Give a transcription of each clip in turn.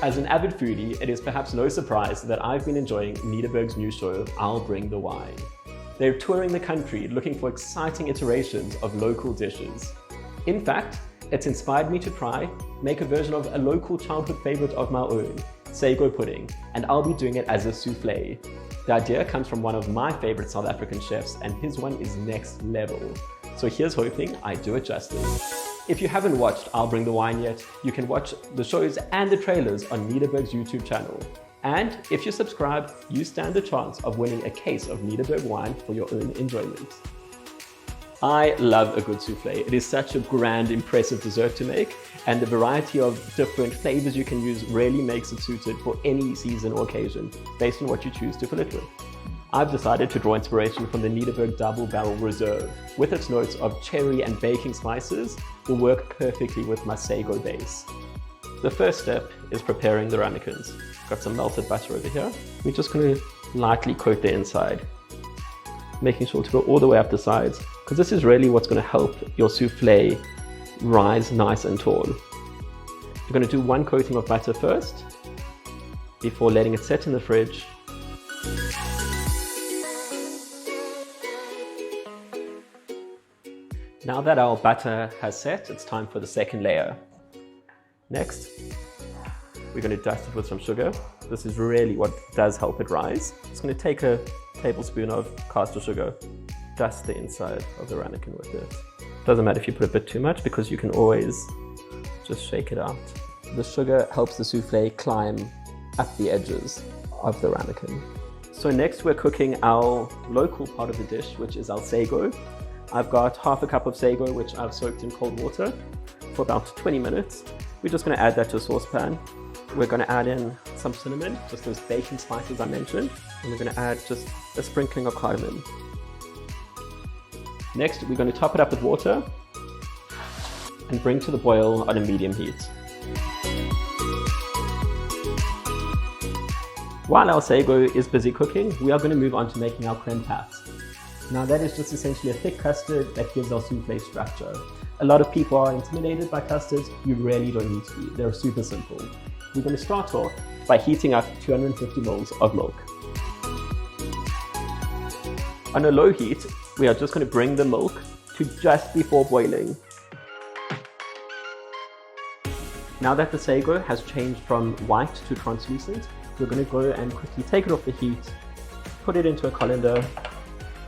As an avid foodie, it is perhaps no surprise that I've been enjoying Nederburg's new show, I'll Bring the Wine. They're touring the country looking for exciting iterations of local dishes. In fact, it's inspired me to make a version of a local childhood favorite of my own, Sago pudding, and I'll be doing it as a souffle. The idea comes from one of my favorite South African chefs, and his one is next level. So here's hoping I do it justice. If you haven't watched I'll Bring the Wine yet, you can watch the shows and the trailers on Nederburg's YouTube channel. And if you subscribe, you stand a chance of winning a case of Nederburg wine for your own enjoyment. I love a good souffle. It is such a grand, impressive dessert to make, and the variety of different flavors you can use really makes it suited for any season or occasion, based on what you choose to fill it with. I've decided to draw inspiration from the Nederburg Double Barrel Reserve. With its notes of cherry and baking spices, will work perfectly with my Sago base. The first step is preparing the ramekins. Got some melted butter over here. We're just going to lightly coat the inside, making sure to go all the way up the sides, because this is really what's going to help your souffle rise nice and tall. You're going to do one coating of butter first, before letting it set in the fridge. Now that our butter has set, it's time for the second layer. Next, we're going to dust it with some sugar. This is really what does help it rise. It's going to take a tablespoon of caster sugar, dust the inside of the ramekin with it. Doesn't matter if you put a bit too much, because you can always just shake it out. The sugar helps the souffle climb up the edges of the ramekin. So next we're cooking our local part of the dish, which is our sago. I've got half a cup of sago, which I've soaked in cold water for about 20 minutes. We're just going to add that to a saucepan. We're going to add in some cinnamon, just those baking spices I mentioned, and we're going to add just a sprinkling of cardamom. Next, we're going to top it up with water and bring to the boil on a medium heat. While our sago is busy cooking, we are going to move on to making our crème pâte. Now that is just essentially a thick custard that gives our souffle structure. A lot of people are intimidated by custards. You really don't need to be. They're super simple. We're going to start off by heating up 250 ml of milk. On a low heat, we are just going to bring the milk to just before boiling. Now that the sago has changed from white to translucent, we're going to go and quickly take it off the heat, put it into a colander,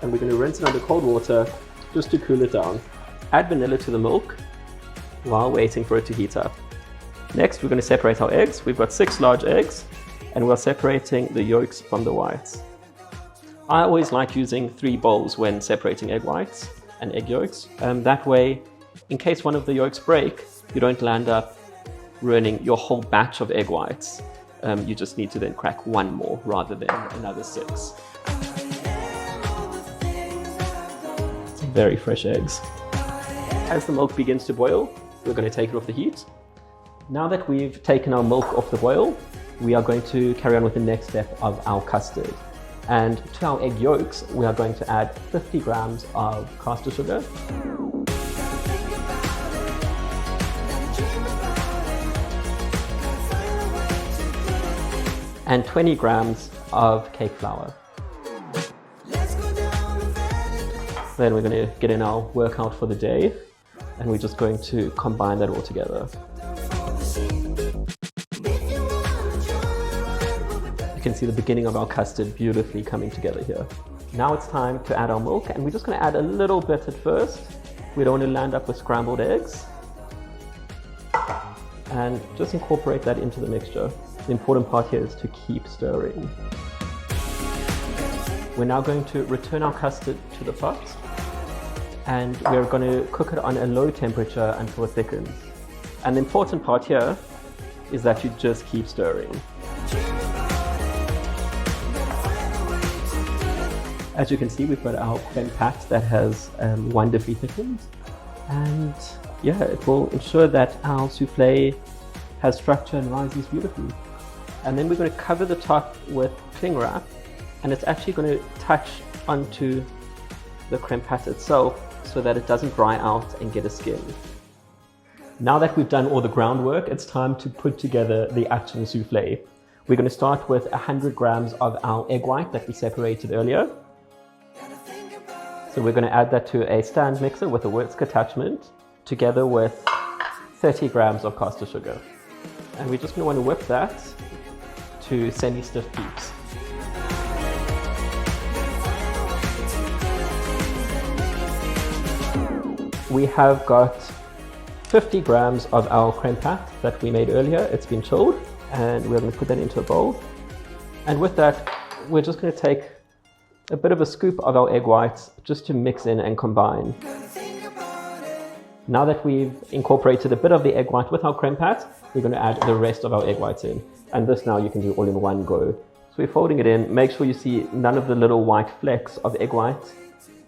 and we're going to rinse it under cold water just to cool it down. Add vanilla to the milk while waiting for it to heat up. Next, we're going to separate our eggs. We've got 6 large eggs, and we're separating the yolks from the whites. I always like using 3 bowls when separating egg whites and egg yolks. That way, in case one of the yolks break, you don't land up ruining your whole batch of egg whites. You just need to then crack 1 more rather than another 6. Very fresh eggs. As the milk begins to boil, we're going to take it off the heat. Now that we've taken our milk off the boil, we are going to carry on with the next step of our custard. And to our egg yolks, we are going to add 50 grams of caster sugar, and 20 grams of cake flour. Then we're going to get in our workout for the day, and we're just going to combine that all together. You can see the beginning of our custard beautifully coming together here. Now it's time to add our milk, and we're just going to add a little bit at first. We don't want to land up with scrambled eggs. And just incorporate that into the mixture. The important part here is to keep stirring. We're now going to return our custard to the pot, and we're going to cook it on a low temperature until it thickens. And the important part here is that you just keep stirring. As you can see, we've got our crème pâte that has wonderfully thickened, and yeah, it will ensure that our souffle has structure and rises beautifully. And then we're going to cover the top with cling wrap, and it's actually going to touch onto the crème pâte itself so that it doesn't dry out and get a skin. Now that we've done all the groundwork, it's time to put together the actual souffle. We're going to start with 100 grams of our egg white that we separated earlier. So we're going to add that to a stand mixer with a whisk attachment, together with 30 grams of caster sugar. And we're just going to want to whip that to semi-stiff peaks. We have got 50 grams of our creme pat that we made earlier. It's been chilled, and we're going to put that into a bowl. And with that, we're just going to take a bit of a scoop of our egg whites just to mix in and combine. Now that we've incorporated a bit of the egg white with our creme pat, we're going to add the rest of our egg whites in. And this now you can do all in one go. So we're folding it in. Make sure you see none of the little white flecks of egg white.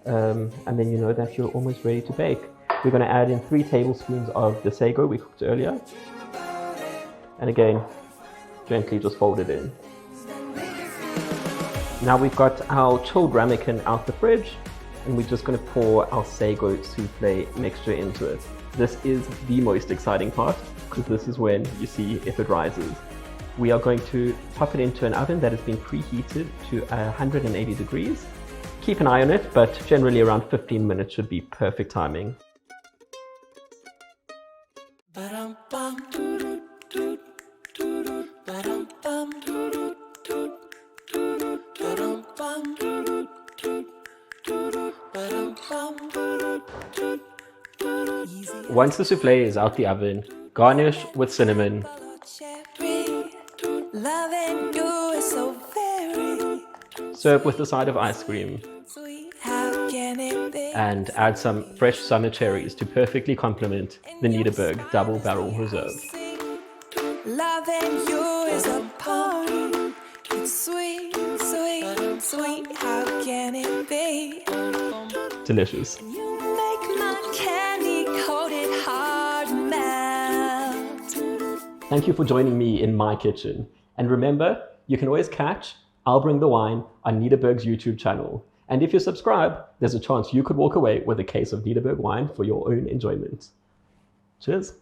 And then you know that you're almost ready to bake. We're going to add in 3 tablespoons of the sago we cooked earlier. And again, gently just fold it in. Now we've got our chilled ramekin out the fridge, and we're just going to pour our sago souffle mixture into it. This is the most exciting part, because this is when you see if it rises. We are going to pop it into an oven that has been preheated to 180 degrees. Keep an eye on it, but generally around 15 minutes should be perfect timing. Once the souffle is out the oven, garnish with cinnamon. Serve with a side of ice cream. And add some fresh summer cherries to perfectly complement the Nederburg Double Barrel Reserve. Loving you is a party. It's sweet, sweet, sweet. How can it be? Delicious. You make my candy-coated heart melt. Thank you for joining me in my kitchen. And remember, you can always catch I'll Bring the Wine on Nederburg's YouTube channel. And if you subscribe, there's a chance you could walk away with a case of Nederburg wine for your own enjoyment. Cheers.